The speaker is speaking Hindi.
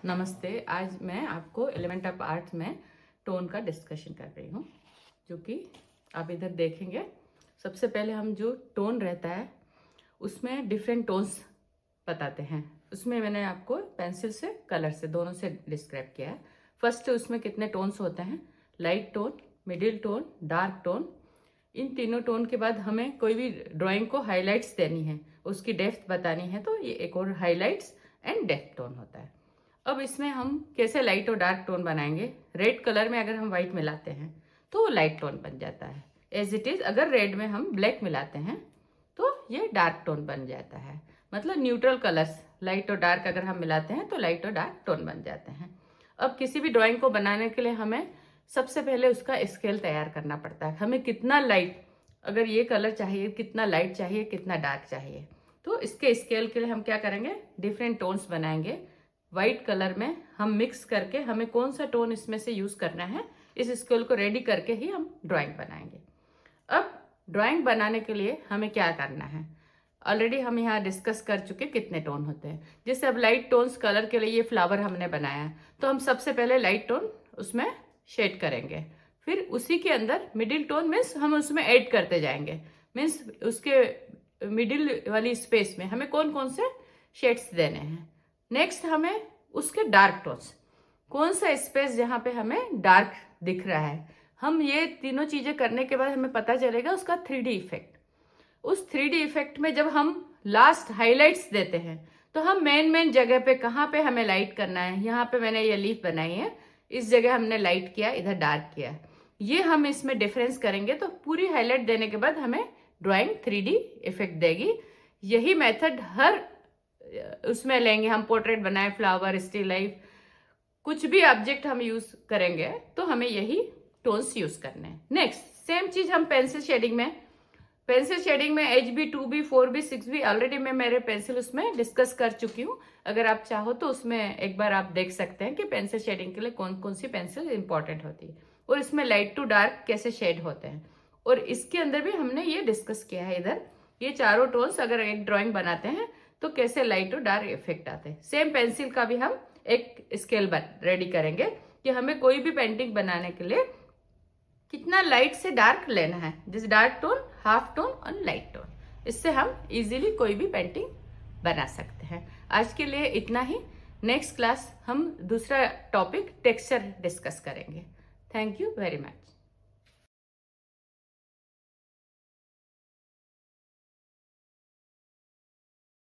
नमस्ते। आज मैं आपको एलिमेंट ऑफ आर्ट में टोन का डिस्कशन कर रही हूँ, जो कि आप इधर देखेंगे। सबसे पहले हम जो टोन रहता है उसमें डिफरेंट टोन्स बताते हैं। उसमें मैंने आपको पेंसिल से, कलर से, दोनों से डिस्क्राइब किया है। फर्स्ट उसमें कितने टोन्स होते हैं, light tone, middle tone, dark tone. इन तीनों टोन के बाद हमें कोई भी ड्राइंग को हाईलाइट्स देनी है, उसकी डेप्थ बतानी है, तो ये एक और हाईलाइट्स एंड डेप्थ टोन होता है। अब इसमें हम कैसे लाइट और डार्क टोन बनाएंगे। रेड कलर में अगर हम व्हाइट मिलाते हैं तो वो लाइट टोन बन जाता है। एज इट इज अगर रेड में हम ब्लैक मिलाते हैं तो ये डार्क टोन बन जाता है। मतलब न्यूट्रल कलर्स लाइट और डार्क अगर हम मिलाते हैं तो लाइट और डार्क टोन बन जाते हैं। अब किसी भी ड्राइंग को बनाने के लिए हमें सबसे पहले उसका स्केल तैयार करना पड़ता है। हमें कितना लाइट, अगर ये कलर चाहिए, कितना लाइट चाहिए, कितना डार्क चाहिए, तो इसके स्केल के लिए हम क्या करेंगे, डिफरेंट टोन्स बनाएंगे। व्हाइट कलर में हम मिक्स करके हमें कौन सा टोन इसमें से यूज करना है, इस स्केल को रेडी करके ही हम ड्राइंग बनाएंगे। अब ड्राइंग बनाने के लिए हमें क्या करना है, ऑलरेडी हम यहाँ डिस्कस कर चुके कितने टोन होते हैं। जैसे अब लाइट टोन्स कलर के लिए ये फ्लावर हमने बनाया है, तो हम सबसे पहले लाइट टोन उसमें शेड करेंगे। फिर उसी के अंदर मिडिल टोन मीन्स हम उसमें ऐड करते जाएंगे। मीन्स उसके मिडिल वाली स्पेस में हमें कौन कौन से शेड्स देने हैं। नेक्स्ट हमें उसके डार्क टोन्स, कौन सा स्पेस जहां पे हमें डार्क दिख रहा है, हम ये तीनों चीजें करने के बाद हमें पता चलेगा उसका 3D इफेक्ट। उस 3D इफेक्ट में जब हम लास्ट हाइलाइट्स देते हैं तो हम मेन जगह पे कहाँ पे हमें लाइट करना है। यहाँ पे मैंने ये लीफ बनाई है, इस जगह हमने लाइट किया, इधर डार्क किया। ये हम इसमें डिफरेंस करेंगे तो पूरी हाईलाइट देने के बाद हमें ड्राइंग 3D इफेक्ट देगी। यही मेथड हर उसमें लेंगे। हम पोर्ट्रेट बनाए, फ्लावर, स्टिल लाइफ, कुछ भी ऑब्जेक्ट हम यूज करेंगे तो हमें यही टोन्स यूज करने हैं। नेक्स्ट सेम चीज हम पेंसिल शेडिंग में, HB, 2B, 4B, 6B already मैं मेरे पेंसिल उसमें डिस्कस कर चुकी हूँ। अगर आप चाहो तो उसमें एक बार आप देख सकते हैं कि पेंसिल शेडिंग के लिए कौन कौन सी पेंसिल इंपॉर्टेंट होती है और इसमें लाइट टू डार्क कैसे शेड होते हैं। और इसके अंदर भी हमने ये डिस्कस किया है। इधर ये चारों टोन्स अगर एक ड्रॉइंग बनाते हैं तो कैसे लाइट और डार्क इफेक्ट आते हैं। सेम पेंसिल का भी हम एक स्केल रेडी करेंगे कि हमें कोई भी पेंटिंग बनाने के लिए कितना लाइट से डार्क लेना है। जैसे डार्क टोन, हाफ टोन और लाइट टोन, इससे हम इजीली कोई भी पेंटिंग बना सकते हैं। आज के लिए इतना ही। नेक्स्ट क्लास हम दूसरा टॉपिक टेक्सचर डिस्कस करेंगे। Thank you very much.